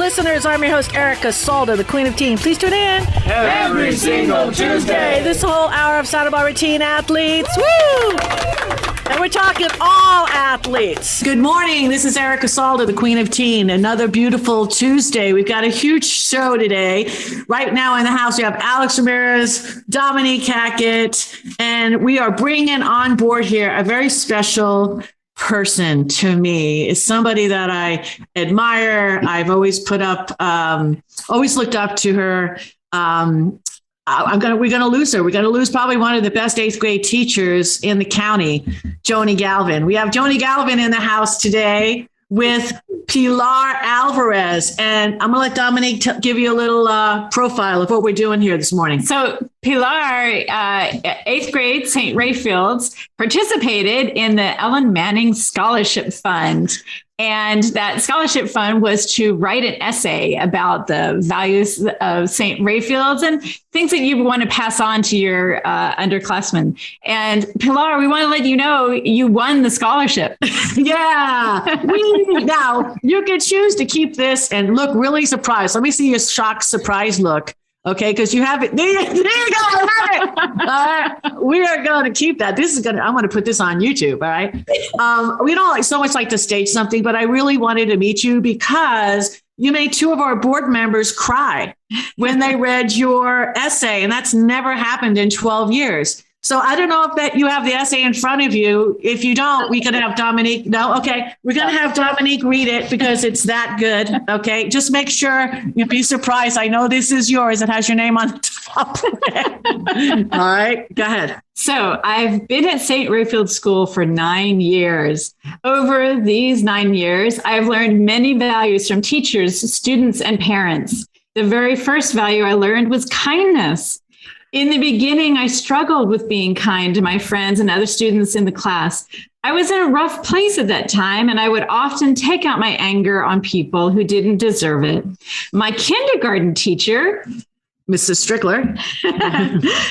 listeners. I'm your host, Erica Salda, the Queen of Teen. Please tune in every single Tuesday. This whole hour of Santa Barbara teen athletes. Woo! And we're talking all athletes. Good morning. This is Erica Salda, the Queen of Teen. Another beautiful Tuesday. We've got a huge show today. Right now in the house, we have Alex Ramirez, Dominiqie, Hackett, and we are bringing on board here a very special person to me. Is somebody that I admire. I've always always looked up to her. We're going to lose her. We're going to lose probably one of the best 8th grade teachers in the county, Joni Galvin. We have Joni Galvin in the house today with Pilar Alvarez. And I'm going to let Dominique give you a little profile of what we're doing here this morning. So Pilar, 8th grade, St. Raphael's, participated in the Ellen Manning Scholarship Fund. And that scholarship fund was to write an essay about the values of St. Raphael's and things that you want to pass on to your underclassmen. And Pilar, we want to let you know you won the scholarship. Yeah. Now, you can choose to keep this and look really surprised. Let me see your shocked, surprised look. Okay, because you have it. There you go. I love it. We are going to keep that. I'm going to put this on YouTube. All right. We don't so much like to stage something, but I really wanted to meet you because you made 2 of our board members cry when they read your essay, and that's never happened in 12 years. So I don't know if that you have the essay in front of you. If you don't, we could have Dominique. No, okay. We're going to have Dominique read it because it's that good. Okay. Just make sure you'd be surprised. I know this is yours. It has your name on the top. All right. Go ahead. So I've been at St. Raphael's School for 9 years. Over these 9 years, I've learned many values from teachers, students, and parents. The very first value I learned was kindness. In the beginning, I struggled with being kind to my friends and other students in the class. I was in a rough place at that time, and I would often take out my anger on people who didn't deserve it. My kindergarten teacher, Mrs. Strickler,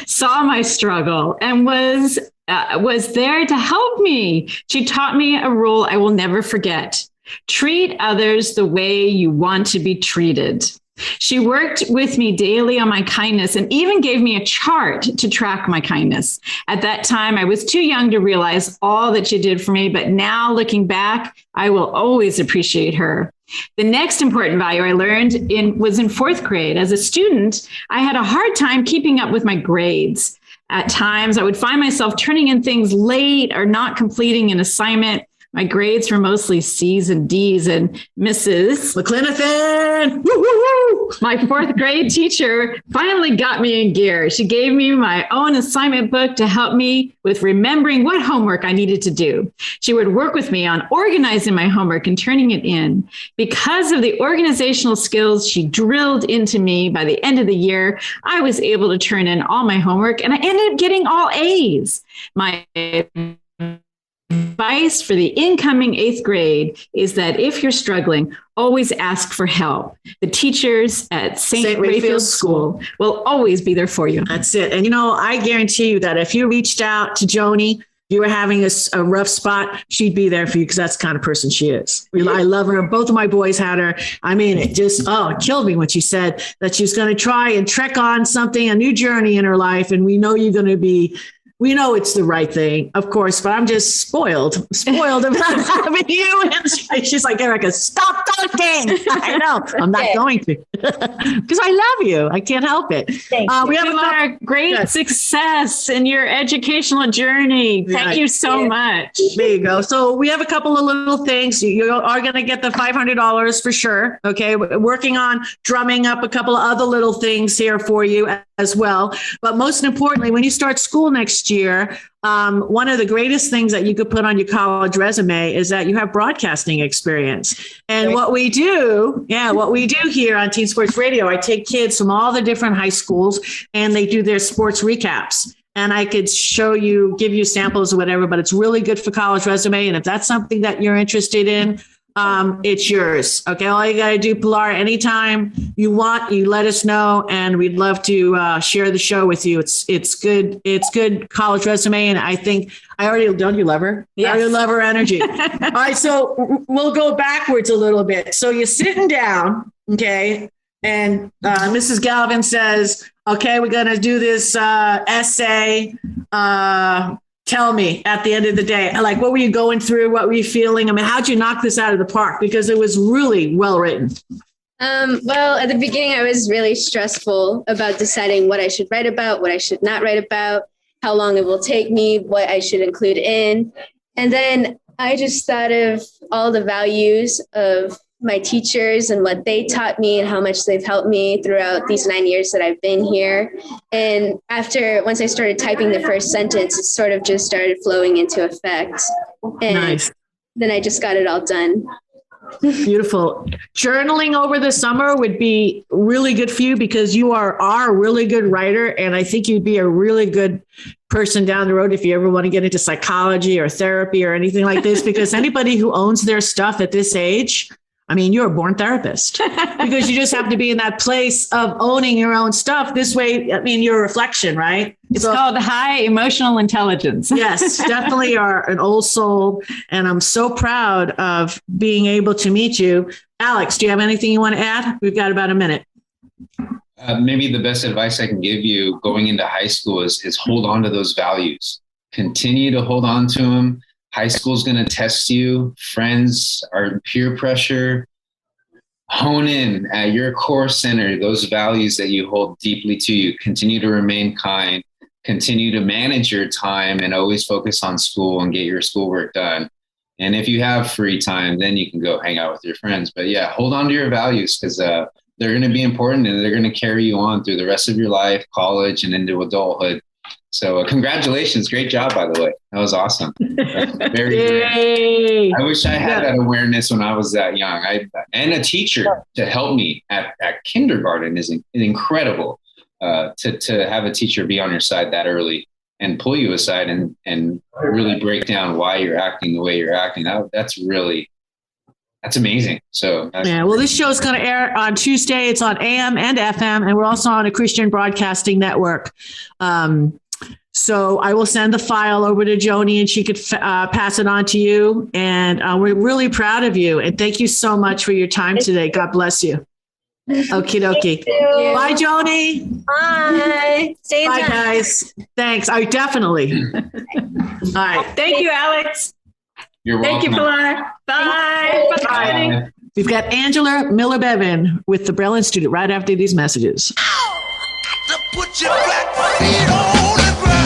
saw my struggle and was there to help me. She taught me a rule I will never forget. Treat others the way you want to be treated. She worked with me daily on my kindness and even gave me a chart to track my kindness. At that time, I was too young to realize all that she did for me, but now looking back, I will always appreciate her. The next important value I learned was in 4th grade. As a student, I had a hard time keeping up with my grades. At times, I would find myself turning in things late or not completing an assignment. My grades were mostly C's and D's, and Mrs. McClinathan, my 4th grade teacher, finally got me in gear. She gave me my own assignment book to help me with remembering what homework I needed to do. She would work with me on organizing my homework and turning it in. Because of the organizational skills she drilled into me, by the end of the year, I was able to turn in all my homework, and I ended up getting all A's. My advice for the incoming 8th grade is that if you're struggling, always ask for help. The teachers at St. Raphael's School will always be there for you. That's it. And, I guarantee you that if you reached out to Joni, you were having a rough spot, she'd be there for you because that's the kind of person she is. I love her. Both of my boys had her. I mean, it killed me when she said that she's going to try and trek on something, a new journey in her life. And we know we know it's the right thing, of course, but I'm just spoiled about having you. And she's like, Erica, stop talking. I know. I'm not going to because I love you. I can't help it. We have a great success in your educational journey. Thank you so much. There you go. So we have a couple of little things. You are going to get the $500 for sure. Okay. We're working on drumming up a couple of other little things here for you as well. But most importantly, when you start school next year, one of the greatest things that you could put on your college resume is that you have broadcasting experience. And what we do here on Teen Sports Radio, I take kids from all the different high schools and they do their sports recaps. And I could give you samples or whatever, but it's really good for college resume. And if that's something that you're interested in, it's yours. Okay. All you got to do, Pilar, anytime you want, you let us know, and we'd love to share the show with you. It's good. It's good college resume. And I think don't you love her? Yes. I already love her energy. All right. So we'll go backwards a little bit. So you're sitting down. Okay. And Mrs. Galvin says, okay, we're going to do this essay. Tell me at the end of the day, like, what were you going through? What were you feeling? I mean, how'd you knock this out of the park? Because it was really well written. Well, at the beginning, I was really stressful about deciding what I should write about, what I should not write about, how long it will take me, what I should include in. And then I just thought of all the values of my teachers and what they taught me and how much they've helped me throughout these 9 years that I've been here. And once I started typing the first sentence, it sort of just started flowing into effect. And Nice. Then I just got it all done. Beautiful. Journaling over the summer would be really good for you because you are a really good writer. And I think you'd be a really good person down the road if you ever want to get into psychology or therapy or anything like this, because anybody who owns their stuff at this age, I mean, you're a born therapist because you just have to be in that place of owning your own stuff. This way, I mean, you're a reflection, right? It's called high emotional intelligence. Yes, definitely are an old soul. And I'm so proud of being able to meet you. Alex, do you have anything you want to add? We've got about a minute. Maybe the best advice I can give you going into high school is hold on to those values. Continue to hold on to them. High school is going to test you. Friends are peer pressure. Hone in at your core center, those values that you hold deeply to you. Continue to remain kind. Continue to manage your time and always focus on school and get your schoolwork done. And if you have free time, then you can go hang out with your friends. But yeah, hold on to your values because they're going to be important and they're going to carry you on through the rest of your life, college, and into adulthood. So congratulations. Great job, by the way. That was awesome. Very I wish I had that awareness when I was that young. And a teacher to help me at kindergarten is incredible. To have a teacher be on your side that early and pull you aside and really break down why you're acting the way you're acting. That's amazing. So well, this show is going to air on Tuesday. It's on AM and FM, and we're also on a Christian Broadcasting Network. So I will send the file over to Joni and she could pass it on to you. And we're really proud of you. And thank you so much for your time today. God bless you. Okie dokie. Bye, Joni. Bye. Stay in touch. Bye, guys. Thanks. I definitely. All right. Thank you, Alex. You're welcome. Thank you, Pilar. Bye. Bye. We've got Angela Miller-Bevan with the Braille Institute right after these messages. To put your black feet on the ground.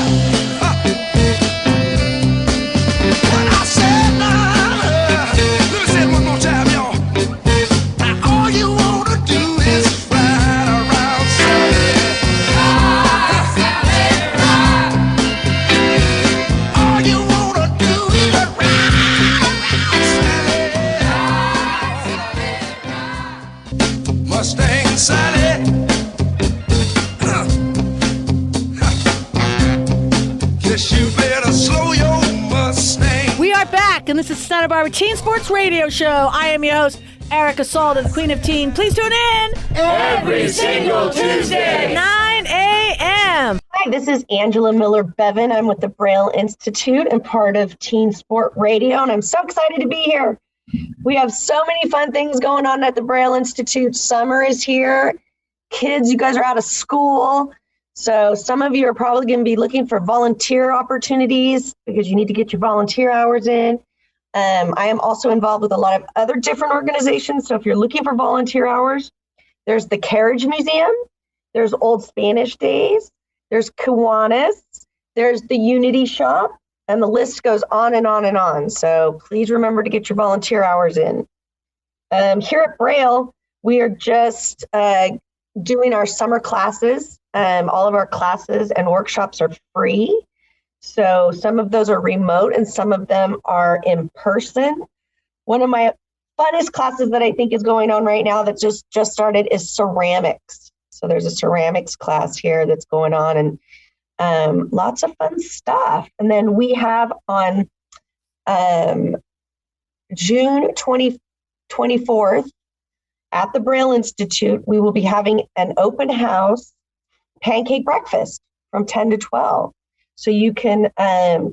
When I said now, let me say it one more time, y'all. Now all you wanna do is ride around Sally. All you wanna do is ride around Sally. Mustang Sally. You better slow your Mustang. We are back, and this is Santa Barbara Teen Sports Radio Show. I am your host, Erica Salda, the Queen of Teen. Please tune in Every single Tuesday. 9 a.m. Hi, this is Angela Miller-Bevan. I'm with the Braille Institute and part of Teen Sport Radio, and I'm so excited to be here. We have so many fun things going on at the Braille Institute. Summer is here. Kids, you guys are out of school. So some of you are probably going to be looking for volunteer opportunities because you need to get your volunteer hours in. I am also involved with a lot of other different organizations. So if you're looking for volunteer hours, there's the Carriage Museum, there's Old Spanish Days, there's Kiwanis, there's the Unity Shop, and the list goes on and on and on. So please remember to get your volunteer hours in. Here at Braille, we are just doing our summer classes. All of our classes and workshops are free. So some of those are remote and some of them are in person. One of my funnest classes that I think is going on right now that just started is ceramics. So there's a ceramics class here that's going on and lots of fun stuff. And then we have on June 24th, 24th at the Braille Institute, we will be having an open house pancake breakfast from 10 to 12. So you can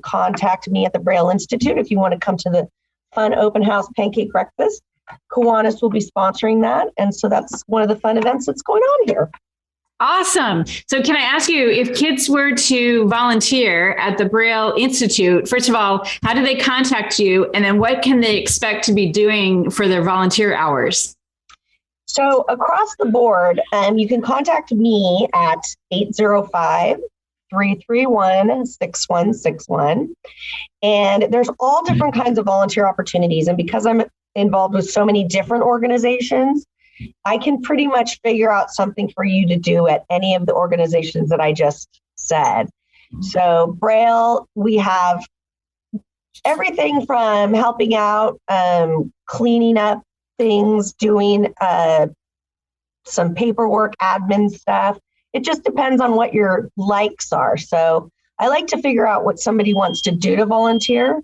contact me at the Braille Institute if you want to come to the fun open house pancake breakfast. Kiwanis will be sponsoring that. And so that's one of the fun events that's going on here. Awesome. So can I ask you, if kids were to volunteer at the Braille Institute, first of all, how do they contact you? And then what can they expect to be doing for their volunteer hours? So across the board, you can contact me at 805-331-6161. And there's all different kinds of volunteer opportunities. And because I'm involved with so many different organizations, I can pretty much figure out something for you to do at any of the organizations that I just said. So Braille, we have everything from helping out, cleaning up things, doing some paperwork, admin stuff. It just depends on what your likes are. So I like to figure out what somebody wants to do to volunteer.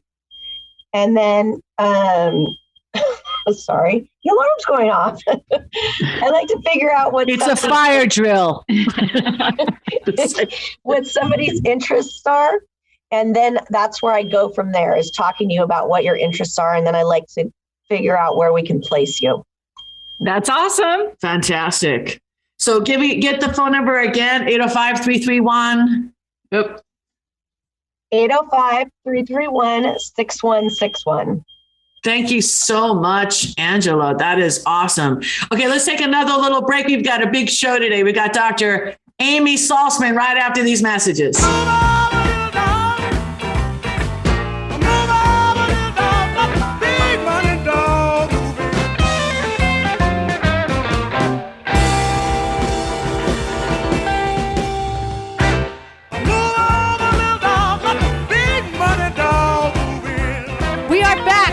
And then, sorry, the alarm's going off. I like to figure out what it's a fire drill. what somebody's interests are. And then that's where I go from there, is talking to you about what your interests are. And then I like to figure out where we can place you. That's awesome. Fantastic. So get the phone number again, 805-331. Yep. 805-331-6161. Thank you so much, Angela. That is awesome. Okay, let's take another little break. We've got a big show today. We got Dr. Amy Salzman right after these messages.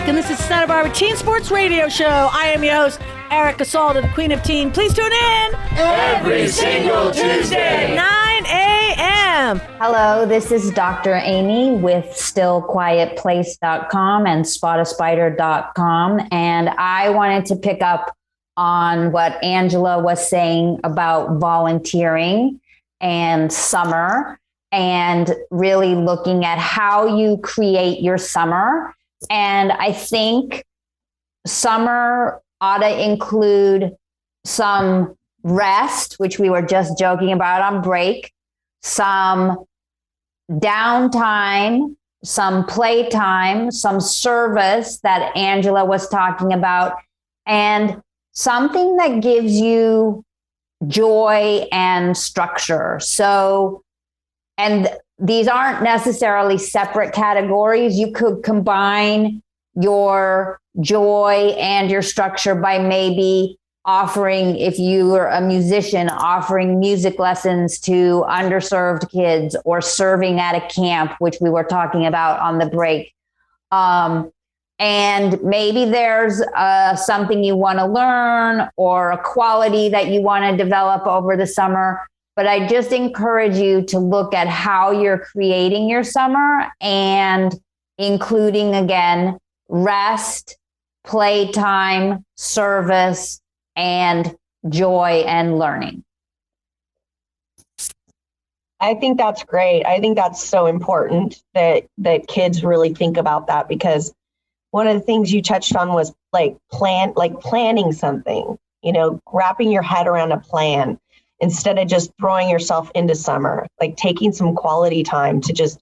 And this is Santa Barbara Teen Sports Radio Show. I am your host, Erica Salda, the Queen of Teen. Please tune in every single Tuesday, 9 a.m. Hello, this is Dr. Amy with StillQuietPlace.com and SpotAspider.com. And I wanted to pick up on what Angela was saying about volunteering and summer, and really looking at how you create your summer. And I think summer ought to include some rest, which we were just joking about on break, some downtime, some playtime, some service that Angela was talking about, and something that gives you joy and structure. So, and these aren't necessarily separate categories. You could combine your joy and your structure by maybe offering, if you were a musician, offering music lessons to underserved kids, or serving at a camp, which we were talking about on the break. And maybe there's something you want to learn, or a quality that you want to develop over the summer. But I just encourage you to look at how you're creating your summer, and including, again, rest, playtime, service, and joy and learning. I think that's great. I think that's so important that kids really think about that, because one of the things you touched on was planning something, wrapping your head around a plan, instead of just throwing yourself into summer, like taking some quality time to just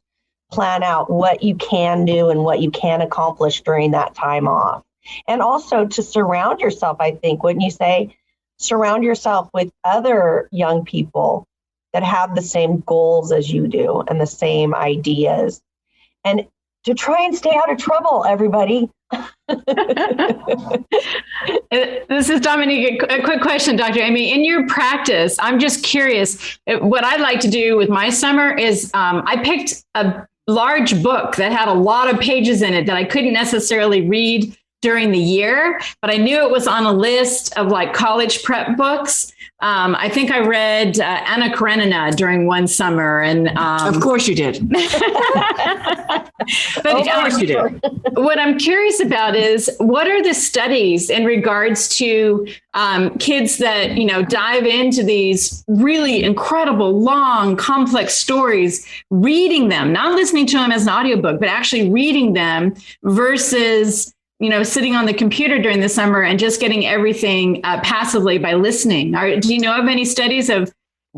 plan out what you can do and what you can accomplish during that time off. And also to surround yourself, I think, wouldn't you say, surround yourself with other young people that have the same goals as you do and the same ideas, and to try and stay out of trouble, everybody. This is Dominique. A quick question, Dr. Amy. In your practice, I'm just curious, what I'd like to do with my summer is I picked a large book that had a lot of pages in it that I couldn't necessarily read during the year, but I knew it was on a list of like college prep books. I think I read Anna Karenina during one summer, and of course you did. But of course you did. What I'm curious about is what are the studies in regards to kids that, you know, dive into these really incredible, long, complex stories, reading them, not listening to them as an audiobook, but actually reading them versus, you know, sitting on the computer during the summer and just getting everything passively by listening. Do you know of any studies of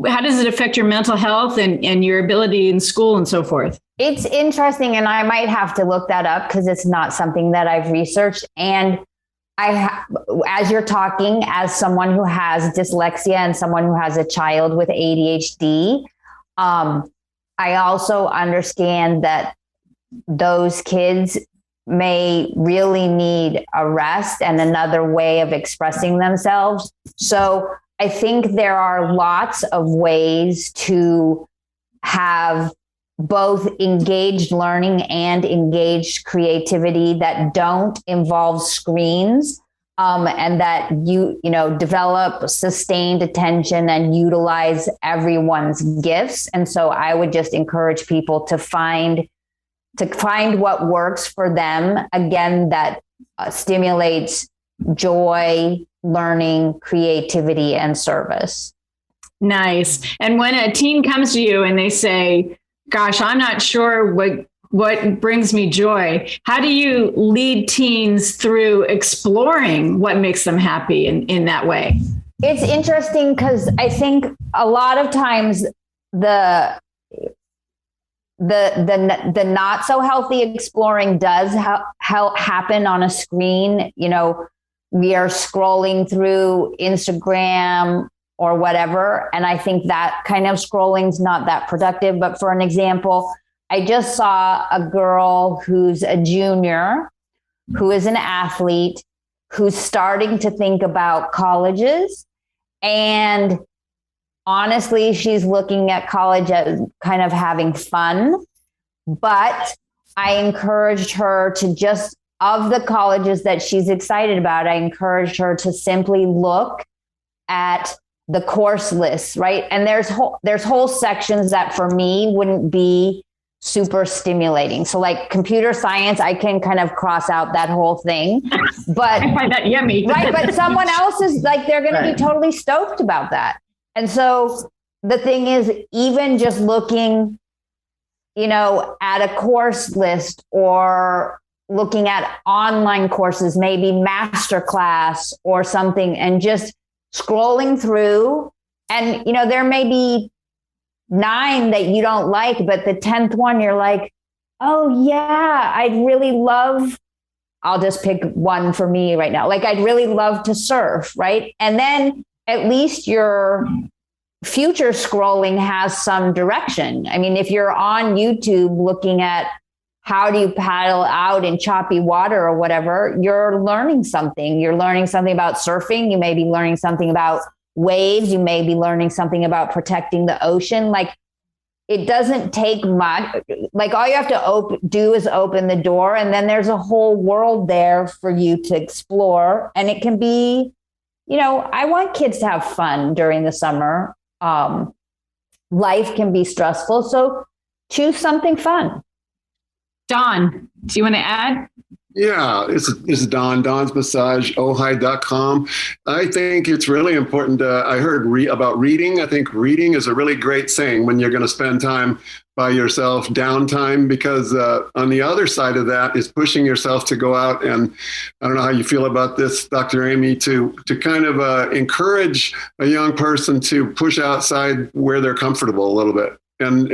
how does it affect your mental health and your ability in school and so forth? It's interesting, and I might have to look that up because it's not something that I've researched. And as you're talking, as someone who has dyslexia and someone who has a child with ADHD, I also understand that those kids may really need a rest and another way of expressing themselves. So I think there are lots of ways to have both engaged learning and engaged creativity that don't involve screens, and that you know, develop sustained attention and utilize everyone's gifts. And so I would just encourage people to find what works for them, again, that stimulates joy, learning, creativity, and service. Nice. And when a teen comes to you and they say, gosh, I'm not sure what brings me joy, how do you lead teens through exploring what makes them happy in that way? It's interesting because I think a lot of times the not so healthy exploring does happen on a screen. You know, we are scrolling through Instagram or whatever. And I think that kind of scrolling is not that productive. But for an example, I just saw a girl who's a junior, who is an athlete, who's starting to think about colleges. And honestly, she's looking at college as kind of having fun. But I encouraged her to just, of the colleges that she's excited about, I encouraged her to simply look at the course lists, right? And there's whole sections that for me wouldn't be super stimulating. So like computer science, I can kind of cross out that whole thing, but I find that yummy. Right. But someone else is like, they're going to be totally stoked about that. And so the thing is, even just looking, you know, at a course list or looking at online courses, maybe masterclass or something, and just scrolling through, and, you know, there may be 9 that you don't like, but the 10th one, you're like, oh yeah, I'd really love, I'll just pick one for me right now. Like, I'd really love to surf. Right. And then at least your future scrolling has some direction. I mean, if you're on YouTube looking at how do you paddle out in choppy water or whatever, you're learning something. You're learning something about surfing. You may be learning something about waves. You may be learning something about protecting the ocean. Like, it doesn't take much. Like, all you have to do is open the door, and then there's a whole world there for you to explore. And it can be, you know, I want kids to have fun during the summer. Life can be stressful. So choose something fun. Don, do you want to add? Yeah, this is Don, Don's Massage, ohio.com. I think it's really important. I heard about reading. I think reading is a really great thing when you're going to spend time by yourself, downtime, because on the other side of that is pushing yourself to go out. And I don't know how you feel about this, Dr. Amy, to kind of encourage a young person to push outside where they're comfortable a little bit. And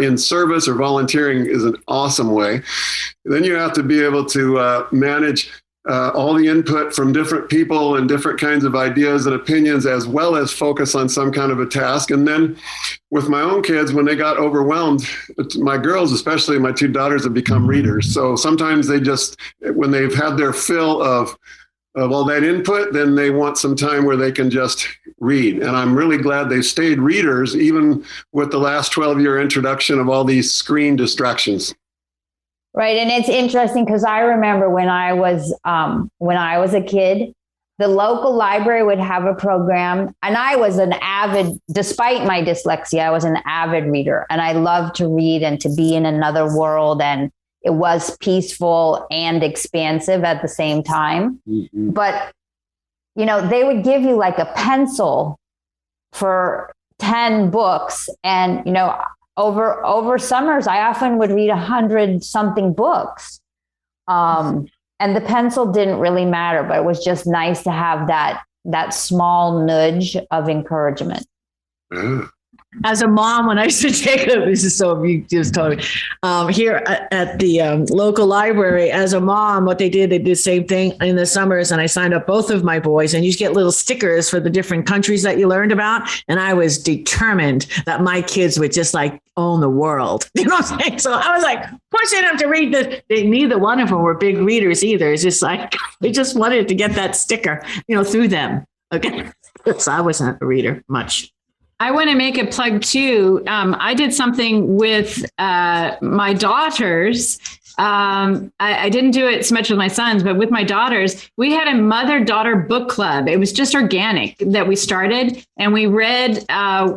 in service or volunteering is an awesome way. Then you have to be able to manage all the input from different people and different kinds of ideas and opinions, as well as focus on some kind of a task. And then with my own kids, when they got overwhelmed, my girls, especially my 2 daughters, have become readers. So sometimes they just, when they've had their fill of all that input, then they want some time where they can just read. And I'm really glad they stayed readers, even with the last 12-year introduction of all these screen distractions. Right. And it's interesting because I remember when I was a kid, the local library would have a program, and I was an avid, despite my dyslexia, I was an avid reader, and I loved to read and to be in another world. And it was peaceful and expansive at the same time. Mm-hmm. But, they would give you like a pencil for 10 books. And, over summers, I often would read 100-something books. And the pencil didn't really matter, but it was just nice to have that small nudge of encouragement. As a mom, when I used to take them, this is so, you just told me, here at the local library, as a mom, what they did the same thing in the summers. And I signed up both of my boys, and you get little stickers for the different countries that you learned about. And I was determined that my kids would just like own the world. You know what I'm saying? So I was like pushing them to read this. Neither one of them were big readers either. It's just like, they just wanted to get that sticker, through them. Okay. So I wasn't a reader much. I want to make a plug too. I did something with my daughters. I didn't do it so much with my sons, but with my daughters, we had a mother-daughter book club. It was just organic that we started, and we read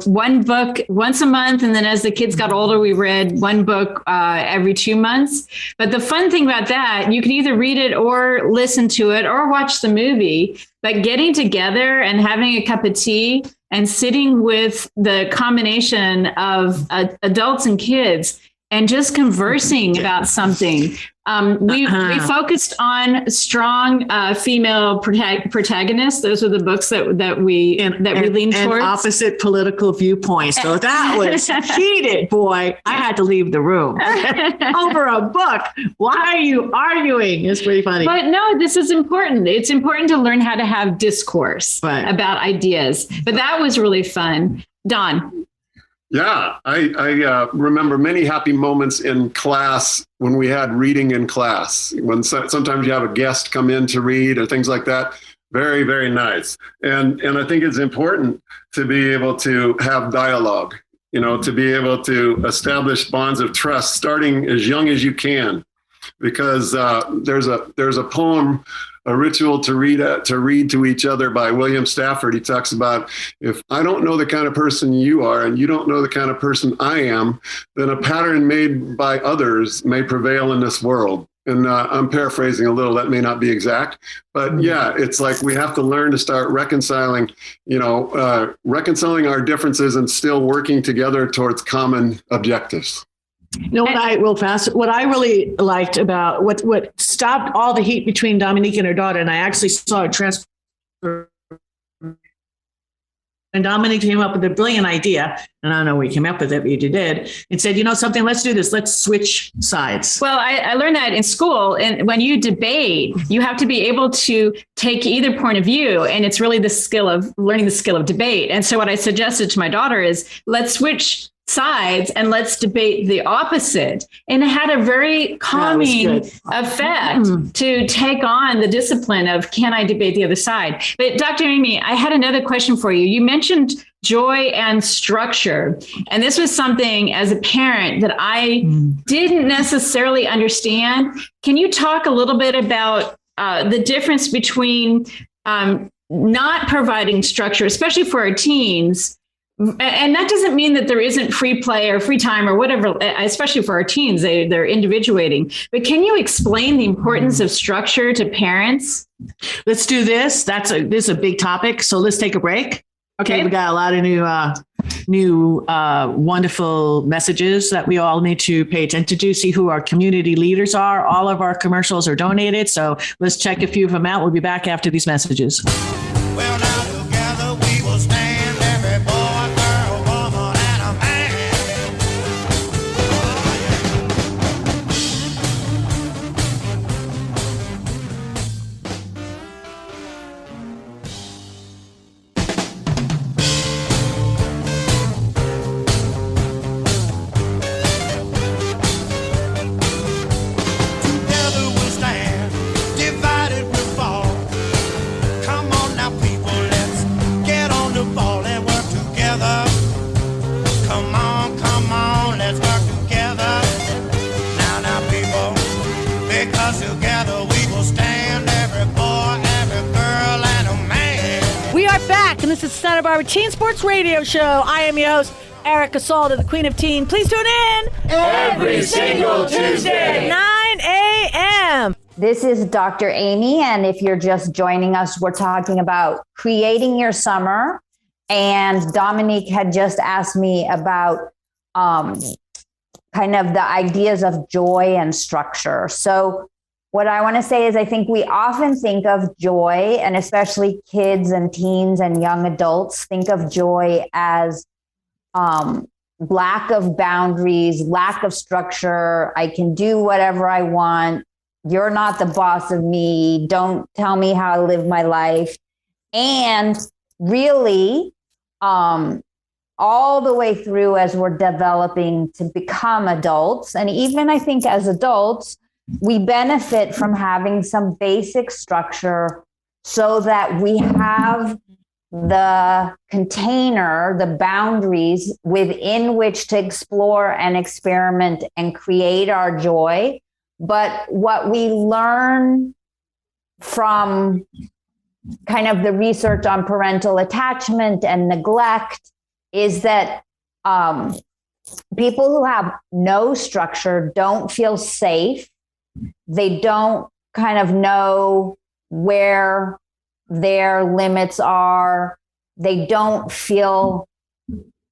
one book once a month. And then as the kids got older, we read one book every 2 months. But the fun thing about that, you could either read it or listen to it or watch the movie. But getting together and having a cup of tea and sitting with the combination of adults and kids and just conversing about something. We focused on strong female protagonists. Those are the books that we leaned towards. And opposite political viewpoints. So that was heated, boy. I had to leave the room over a book. Why are you arguing? It's pretty funny. But no, this is important. It's important to learn how to have discourse about ideas. But that was really fun. Don. Yeah, I remember many happy moments in class when we had reading in class. When sometimes you have a guest come in to read or things like that. Very, very nice. And I think it's important to be able to have dialogue, to be able to establish bonds of trust starting as young as you can. Because there's a poem, A Ritual to Read to Each Other by William Stafford. He talks about, if I don't know the kind of person you are and you don't know the kind of person I am, then a pattern made by others may prevail in this world. And I'm paraphrasing a little, that may not be exact, but yeah, it's like we have to learn to start reconciling our differences and still working together towards common objectives. What I really liked about what stopped all the heat between Dominique and her daughter, and I actually saw a transfer. And Dominique came up with a brilliant idea, and I don't know where he came up with it, but you did, and said, something, let's do this. Let's switch sides. Well, I learned that in school. And when you debate, you have to be able to take either point of view. And it's really learning the skill of debate. And so what I suggested to my daughter is, let's switch sides and let's debate the opposite. And it had a very calming effect to take on the discipline of, can I debate the other side? But Dr. Amy, I had another question for you. You mentioned joy and structure. And this was something as a parent that I didn't necessarily understand. Can you talk a little bit about the difference between not providing structure, especially for our teens? And that doesn't mean that there isn't free play or free time or whatever, especially for our teens, they're individuating. But can you explain the importance of structure to parents? Let's do this. This is a big topic. So let's take a break. Okay. We got a lot of new wonderful messages that we all need to pay attention to, see who our community leaders are. All of our commercials are donated. So let's check a few of them out. We'll be back after these messages. Well, now together we will stand, every boy, girl, woman, and a man. Together we'll stand, divided we'll fall. Come on now, people, let's This is Santa Barbara Teen Sports Radio Show. I am your host, Erica Salda, the Queen of Teen. Please tune in every single Tuesday at 9 a.m. This is Dr. Amy, and if you're just joining us, we're talking about creating your summer. And Dominique had just asked me about kind of the ideas of joy and structure. So what I want to say is I think we often think of joy, and especially kids and teens and young adults think of joy as lack of boundaries, lack of structure. I can do whatever I want. You're not the boss of me. Don't tell me how I live my life. And really, all the way through as we're developing to become adults, and even I think as adults, we benefit from having some basic structure so that we have the container, the boundaries within which to explore and experiment and create our joy. But what we learn from kind of the research on parental attachment and neglect is that people who have no structure don't feel safe. They don't kind of know where their limits are. They don't feel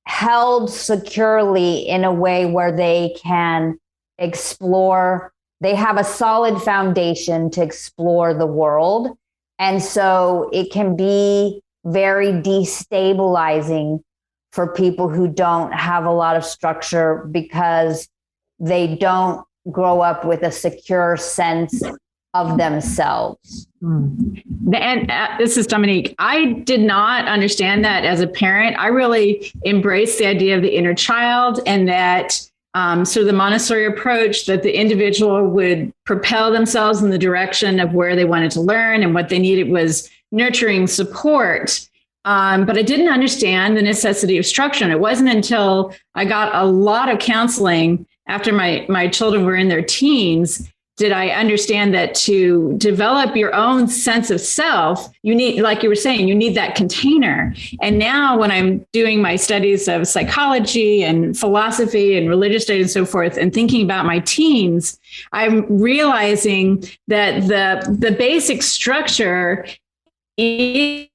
held securely in a way where they can explore. They have a solid foundation to explore the world. And so it can be very destabilizing for people who don't have a lot of structure because they don't grow up with a secure sense of themselves. And this is Dominique. I did not understand that as a parent. I really embraced the idea of the inner child and that sort of the Montessori approach that the individual would propel themselves in the direction of where they wanted to learn, and what they needed was nurturing support. But I didn't understand the necessity of structure. And it wasn't until I got a lot of counseling after my children were in their teens did I understand that to develop your own sense of self, you need, like you were saying, you need that container. And now when I'm doing my studies of psychology and philosophy and religious studies and so forth, and thinking about my teens, I'm realizing that the basic structure is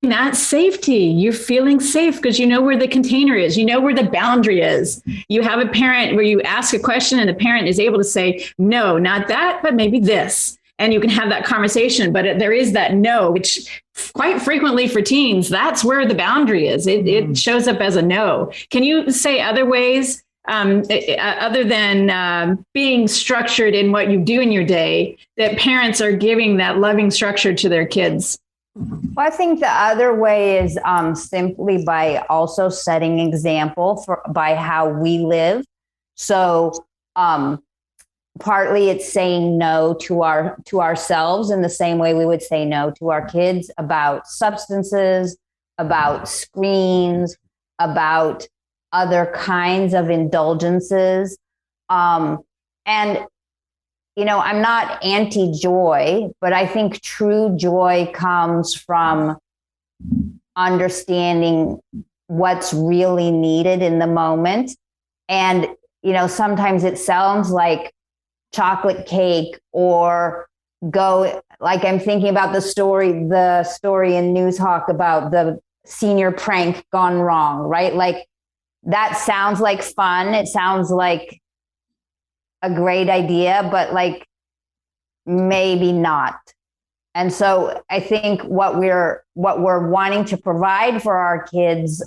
that safety. You're feeling safe because you know where the container is. You know where the boundary is. You have a parent where you ask a question and the parent is able to say, no, not that, but maybe this. And you can have that conversation. But there is that no, which quite frequently for teens, that's where the boundary is. It shows up as a no. Can you say other ways other than being structured in what you do in your day, that parents are giving that loving structure to their kids? Well, I think the other way is simply by also setting example by how we live. So partly it's saying no to ourselves in the same way we would say no to our kids about substances, about screens, about other kinds of indulgences. And you know, I'm not anti-joy, but I think true joy comes from understanding what's really needed in the moment. And, you know, sometimes it sounds like chocolate cake or like I'm thinking about the story in Newshawk about the senior prank gone wrong, right? Like that sounds like fun. It sounds like a great idea, but like maybe not. And so I think what we're wanting to provide for our kids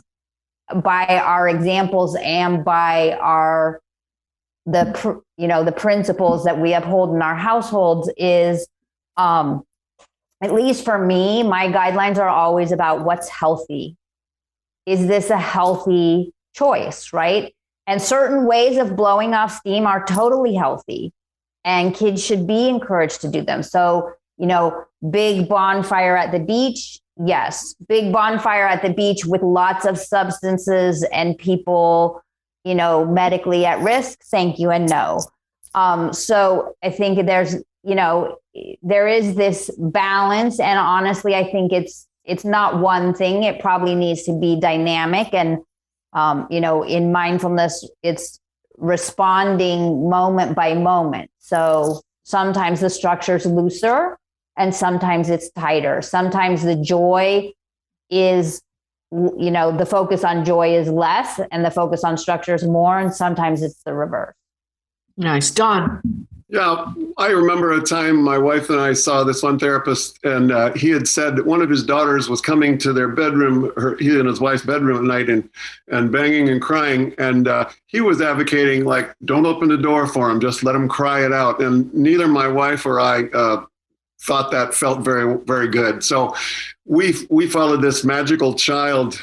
by our examples and by the principles that we uphold in our households is, at least for me, my guidelines are always about what's healthy. Is this a healthy choice, right? And certain ways of blowing off steam are totally healthy, and kids should be encouraged to do them. So, you know, big bonfire at the beach. Yes. Big bonfire at the beach with lots of substances and people, you know, medically at risk. Thank you. And no. So I think there is this balance. And honestly, I think it's it's not one thing. It probably needs to be dynamic. And, in mindfulness, it's responding moment by moment. So sometimes the structure is looser and sometimes it's tighter. Sometimes the joy is, the focus on joy is less and the focus on structure is more. And sometimes it's the reverse. Nice. Don. Yeah, I remember a time my wife and I saw this one therapist, and he had said that one of his daughters was coming to their bedroom, he and his wife's bedroom at night, and banging and crying. And he was advocating, like, don't open the door for him, just let him cry it out. And neither my wife or I thought that felt very, very good. So we followed this magical child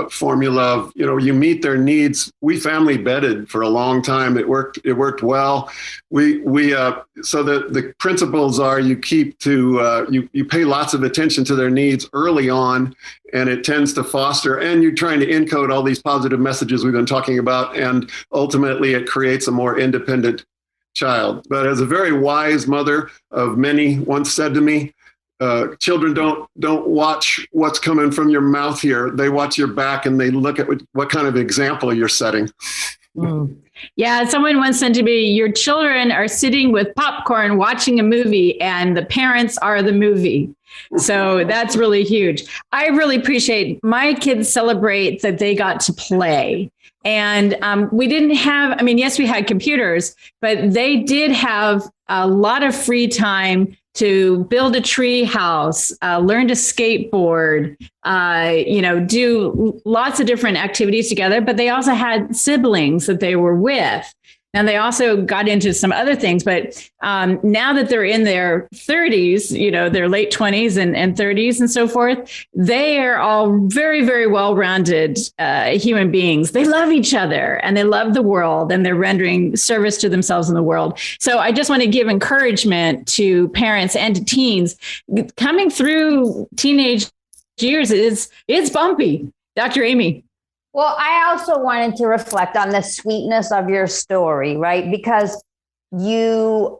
formula of, you meet their needs. We family bedded for a long time. It worked well. So the principles are you pay lots of attention to their needs early on, and it tends to foster, and you're trying to encode all these positive messages we've been talking about. And ultimately it creates a more independent child. But as a very wise mother of many once said to me, children don't watch what's coming from your mouth here. They watch your back and they look at what kind of example you're setting. Mm. Yeah, someone once said to me, your children are sitting with popcorn watching a movie and the parents are the movie. So that's really huge. I really appreciate my kids celebrate that they got to play. And we didn't have, yes, we had computers, but they did have a lot of free time to build a tree house, learn to skateboard, do lots of different activities together. But they also had siblings that they were with. And they also got into some other things. But now that they're in their 30s, their late 20s and 30s and so forth, they are all very, very well-rounded human beings. They love each other and they love the world and they're rendering service to themselves in the world. So I just want to give encouragement to parents and to teens. Coming through teenage years it's bumpy. Dr. Amy. Well, I also wanted to reflect on the sweetness of your story, right? Because you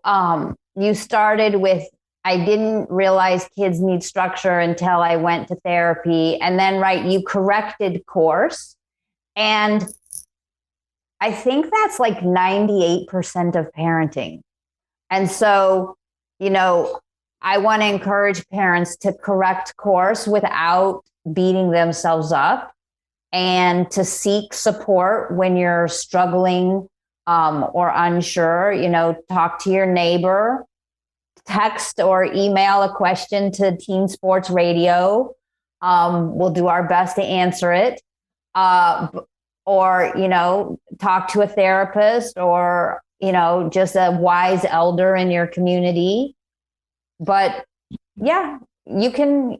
started with, I didn't realize kids need structure until I went to therapy. And then, right, you corrected course. And I think that's like 98% of parenting. And so, I want to encourage parents to correct course without beating themselves up, and to seek support when you're struggling or unsure. Talk to your neighbor, text or email a question to Teen Sports Radio. We'll do our best to answer it. Or, talk to a therapist or, just a wise elder in your community. But yeah, you can...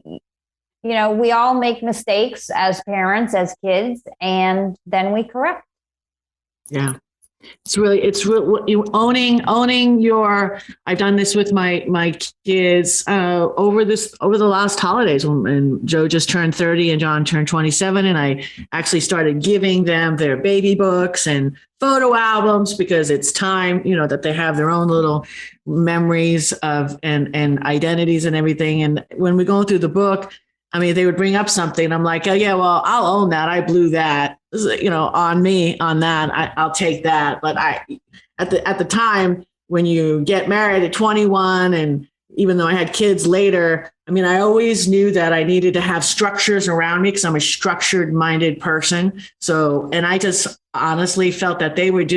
we all make mistakes as parents, as kids, and then we correct. Yeah. It's really you owning your, I've done this with my kids over the last holidays when Joe just turned 30 and John turned 27. And I actually started giving them their baby books and photo albums because it's time, that they have their own little memories of and identities and everything. And when we're going through the book, they would bring up something. I'm like, oh yeah, well, I'll own that. I blew that, on me on that. I'll take that. But at the time when you get married at 21, and even though I had kids later, I always knew that I needed to have structures around me because I'm a structured minded person. So, and I just honestly felt that they had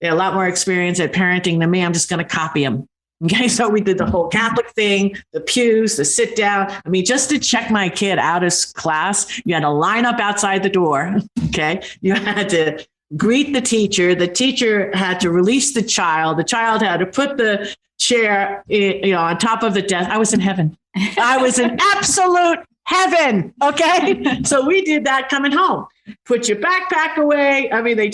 a lot more experience at parenting than me. I'm just going to copy them. Okay, so we did the whole Catholic thing, the pews, the sit down. Just to check my kid out of class, you had to line up outside the door. Okay, you had to greet the teacher. The teacher had to release the child. The child had to put the chair, on top of the desk. I was in heaven. I was in absolute heaven. Okay, so we did that coming home. Put your backpack away. They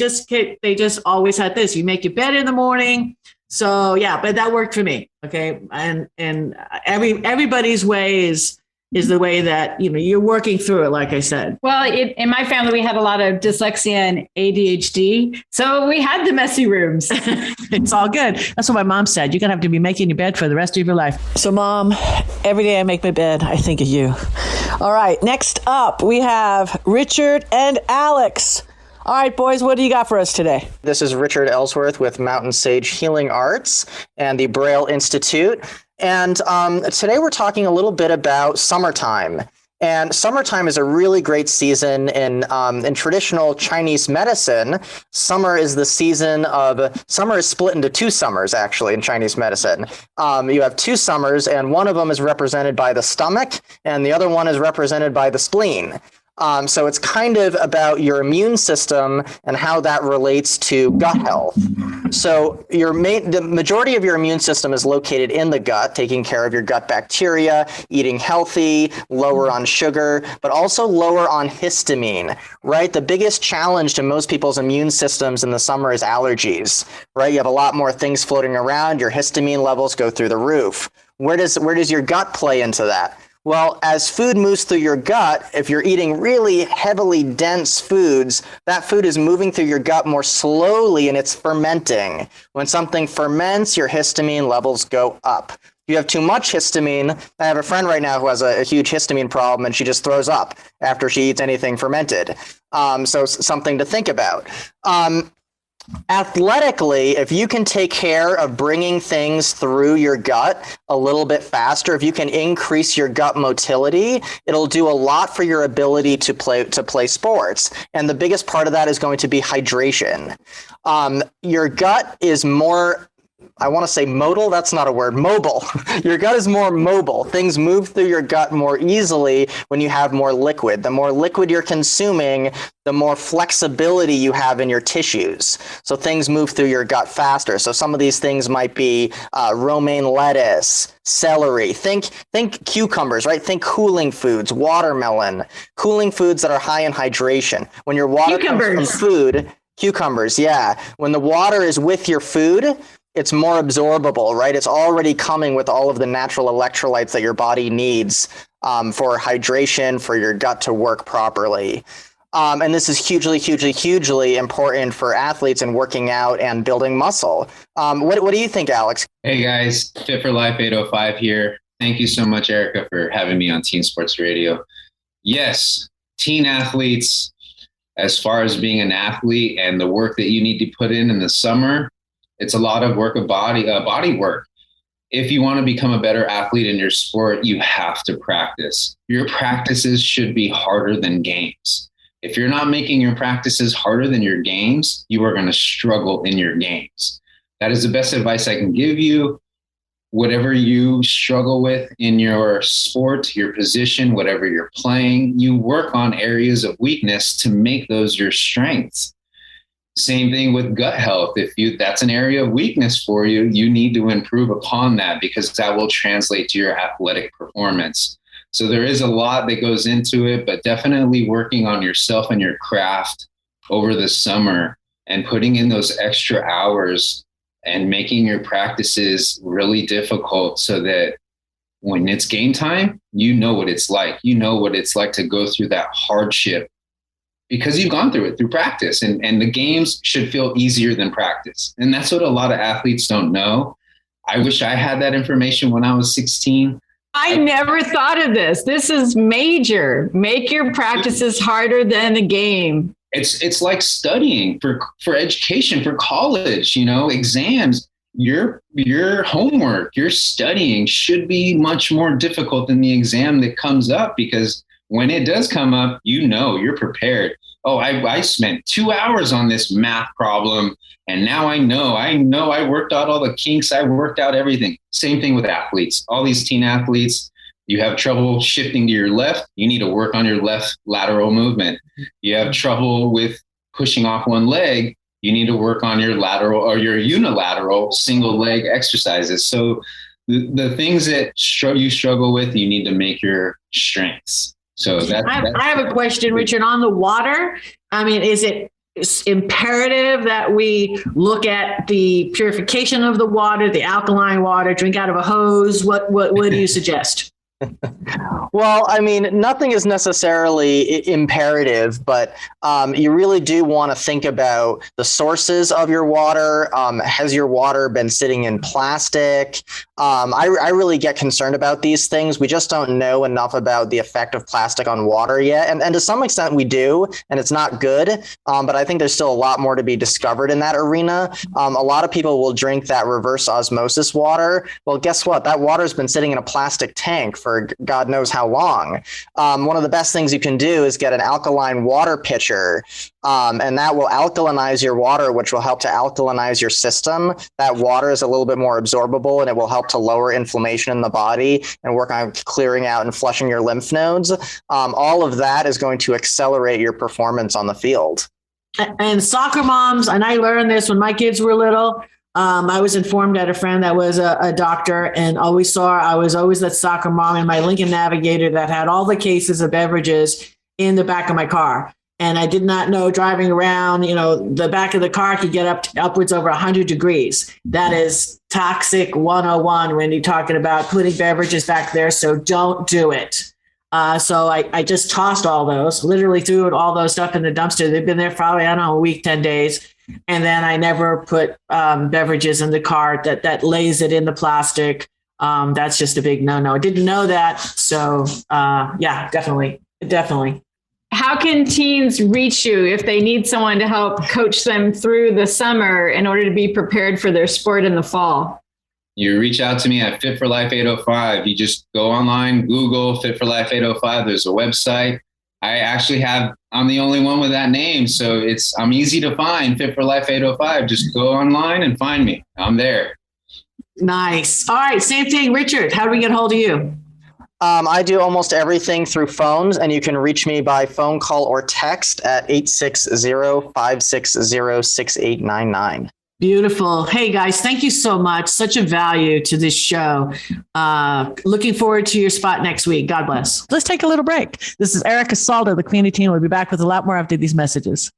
just always had this. You make your bed in the morning. So yeah, but that worked for me. Okay. And everybody's way is is the way that, you're working through it, like I said. Well, in my family, we had a lot of dyslexia and ADHD. So we had the messy rooms. It's all good. That's what my mom said. You're going to have to be making your bed for the rest of your life. So, Mom, every day I make my bed, I think of you. All right. Next up, we have Richard and Alex. All right, boys, what do you got for us today? This is Richard Ellsworth with Mountain Sage Healing Arts and the Braille Institute. And today we're talking a little bit about summertime. And summertime is a really great season in traditional Chinese medicine. Summer is split into two summers, actually, in Chinese medicine. You have two summers, and one of them is represented by the stomach, and the other one is represented by the spleen. So it's kind of about your immune system and how that relates to gut health. So the majority of your immune system is located in the gut, taking care of your gut bacteria, eating healthy, lower on sugar, but also lower on histamine, right? The biggest challenge to most people's immune systems in the summer is allergies, right? You have a lot more things floating around. Your histamine levels go through the roof. Where does your gut play into that? Well, as food moves through your gut, if you're eating really heavily dense foods, that food is moving through your gut more slowly and it's fermenting. When something ferments, your histamine levels go up. If you have too much histamine, I have a friend right now who has a huge histamine problem and she just throws up after she eats anything fermented. So something to think about. Athletically, if you can take care of bringing things through your gut a little bit faster, if you can increase your gut motility, it'll do a lot for your ability to play sports. And the biggest part of that is going to be hydration. Your gut is more, I want to say modal, that's not a word, mobile. Your gut is more mobile. Things move through your gut more easily when you have more liquid. The more liquid you're consuming, the more flexibility you have in your tissues. So things move through your gut faster. So some of these things might be romaine lettuce, celery. Think cucumbers, right? Think cooling foods, watermelon, cooling foods that are high in hydration. When your water comes from food, cucumbers, yeah. When the water is with your food, it's more absorbable, right? It's already coming with all of the natural electrolytes that your body needs for hydration, for your gut to work properly. And this is hugely, hugely, hugely important for athletes in working out and building muscle. What do you think, Alex? Hey guys, Fit for Life 805 here. Thank you so much, Erica, for having me on Teen Sports Radio. Yes, teen athletes, as far as being an athlete and the work that you need to put in the summer, it's a lot of work of body work. If you want to become a better athlete in your sport, you have to practice. Your practices should be harder than games. If you're not making your practices harder than your games, you are going to struggle in your games. That is the best advice I can give you. Whatever you struggle with in your sport, your position, whatever you're playing, you work on areas of weakness to make those your strengths. Same thing with gut health. If that's an area of weakness for you, you need to improve upon that because that will translate to your athletic performance. So there is a lot that goes into it, but definitely working on yourself and your craft over the summer and putting in those extra hours and making your practices really difficult so that when it's game time, you know what it's like. You know what it's like to go through that hardship because you've gone through it through practice, and the games should feel easier than practice. And that's what a lot of athletes don't know. I wish I had that information when I was 16. I never thought of this. This is major. Make your practices harder than the game. It's like studying for education, for college, exams. Your homework, your studying should be much more difficult than the exam that comes up, because when it does come up, you're prepared. Oh, I spent 2 hours on this math problem, and now I know I worked out all the kinks. I worked out everything. Same thing with athletes. All these teen athletes, you have trouble shifting to your left. You need to work on your left lateral movement. You have trouble with pushing off one leg. You need to work on your lateral or your unilateral single leg exercises. So the things that you struggle with, you need to make your strengths. So I have a question, Richard, on the water. I mean, is it imperative that we look at the purification of the water, the alkaline water, drink out of a hose? What do you suggest? Well, I mean, nothing is necessarily imperative, but you really do want to think about the sources of your water. Has your water been sitting in plastic? I really get concerned about these things. We just don't know enough about the effect of plastic on water yet. And to some extent we do, and it's not good. But I think there's still a lot more to be discovered in that arena. A lot of people will drink that reverse osmosis water. Well, guess what? That water's been sitting in a plastic tank for God knows how long. One of the best things you can do is get an alkaline water pitcher, and that will alkalinize your water, which will help to alkalinize your system. That water is a little bit more absorbable, and it will help to lower inflammation in the body and work on clearing out and flushing your lymph nodes. All of that is going to accelerate your performance on the field. And soccer moms, and I learned this when my kids were little. I was informed at a friend that was a doctor, and I was always that soccer mom in my Lincoln Navigator that had all the cases of beverages in the back of my car. And I did not know driving around, the back of the car could get upwards over 100 degrees. That is toxic 101 when you're talking about putting beverages back there. So don't do it. So I just tossed all those, literally threw all those stuff in the dumpster. They've been there probably, I don't know, a week, 10 days. And then I never put beverages in the cart that lays it in the plastic. That's just a big no-no. I didn't know that. So yeah, definitely. How can teens reach you if they need someone to help coach them through the summer in order to be prepared for their sport in the fall? You reach out to me at Fit for Life 805. You just go online, Google Fit for Life 805. There's a website. I'm the only one with that name. So I'm easy to find, Fit for Life 805. Just go online and find me. I'm there. Nice. All right. Same thing. Richard, how do we get a hold of you? I do almost everything through phones, and you can reach me by phone call or text at 860-560-6899. Beautiful. Hey, guys, thank you so much. Such a value to this show. Looking forward to your spot next week. God bless. Let's take a little break. This is Erica Salda, the Queen of Teen. We'll be back with a lot more after these messages.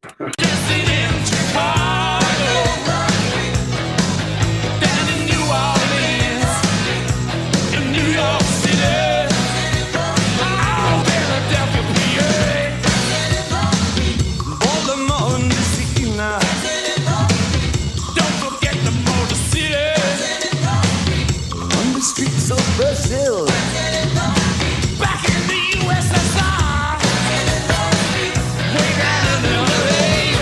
Brazil. Back in the USSR. Way down in LA.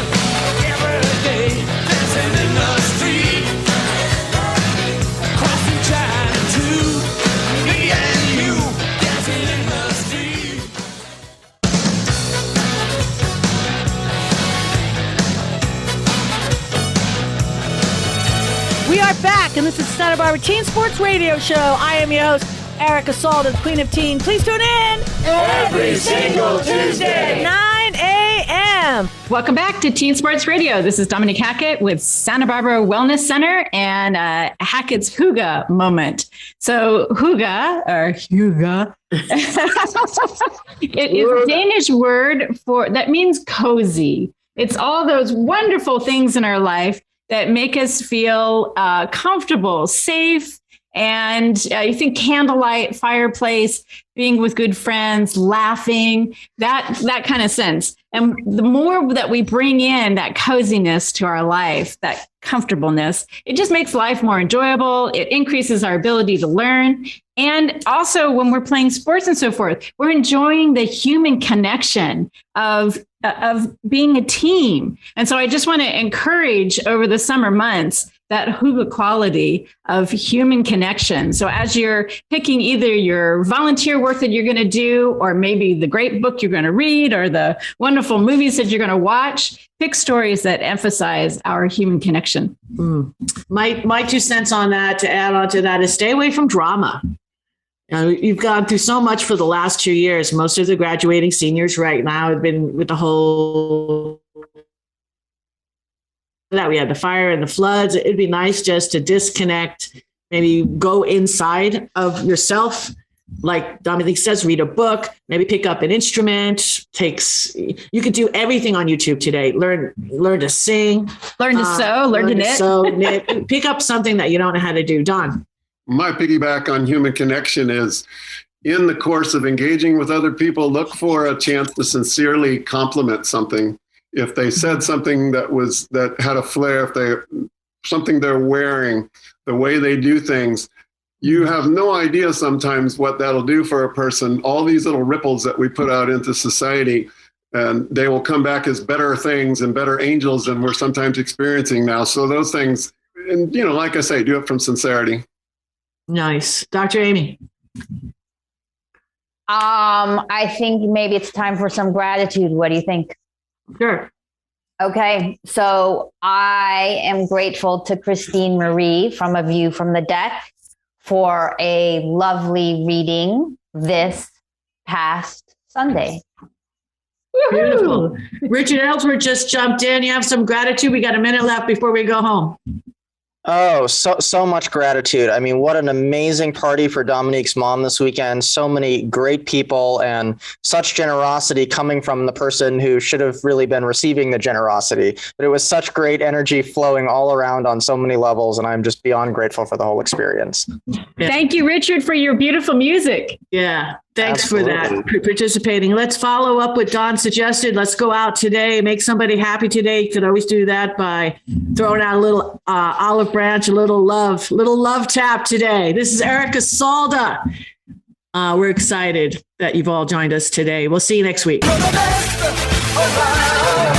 Every day, dancing in the street. Crossing China too. Me and you, dancing in the street. We are back, and this is Santa Barbara Teen Sports Radio Show. I am your host, Erica Salda, the Queen of Teen. Please tune in Every single Tuesday. 9 a.m. Welcome back to Teen Sports Radio. This is Dominiqie Hackett with Santa Barbara Wellness Center and Hackett's Hygge moment. So Hygge, it is a Danish word that means cozy. It's all those wonderful things in our life that make us feel comfortable, safe. And you think candlelight, fireplace, being with good friends, laughing, that kind of sense. And the more that we bring in that coziness to our life, that comfortableness, it just makes life more enjoyable. It increases our ability to learn. And also when we're playing sports and so forth, we're enjoying the human connection of being a team. And so I just want to encourage over the summer months that Hygge quality of human connection. So as you're picking either your volunteer work that you're going to do, or maybe the great book you're going to read, or the wonderful movies that you're going to watch, pick stories that emphasize our human connection. My 2 cents on that, to add on to that, is stay away from drama. You've gone through so much for the last 2 years. Most of the graduating seniors right now have been with the whole that we had the fire and the floods. It'd be nice just to disconnect, maybe go inside of yourself. Like Dominique says, read a book, maybe pick up an instrument. You could do everything on YouTube today. Learn to sing, learn to sew, learn to knit. Pick up something that you don't know how to do. Don. My piggyback on human connection is in the course of engaging with other people, look for a chance to sincerely compliment something. If they said something that had a flair, something they're wearing, the way they do things, you have no idea sometimes what that'll do for a person. All these little ripples that we put out into society, and they will come back as better things and better angels than we're sometimes experiencing now. So those things, and like I say, do it from sincerity. Nice. Dr. Amy. I think maybe it's time for some gratitude. What do you think? Sure. Okay, so I am grateful to Christine Marie from A View from the Deck for a lovely reading this past Sunday. Beautiful. Richard Ellsworth just jumped in. You have some gratitude. We got a minute left before we go home. Oh, so much gratitude. I mean, what an amazing party for Dominique's mom this weekend. So many great people and such generosity coming from the person who should have really been receiving the generosity. But it was such great energy flowing all around on so many levels. And I'm just beyond grateful for the whole experience. Yeah. Thank you, Richard, for your beautiful music. Yeah. Thanks Absolutely. for that, participating. Let's follow up what Don suggested. Let's go out today, make somebody happy today. You could always do that by throwing out a little olive branch, a little love tap today. This is Erica Salda. We're excited that you've all joined us today. We'll see you next week. You're the best around.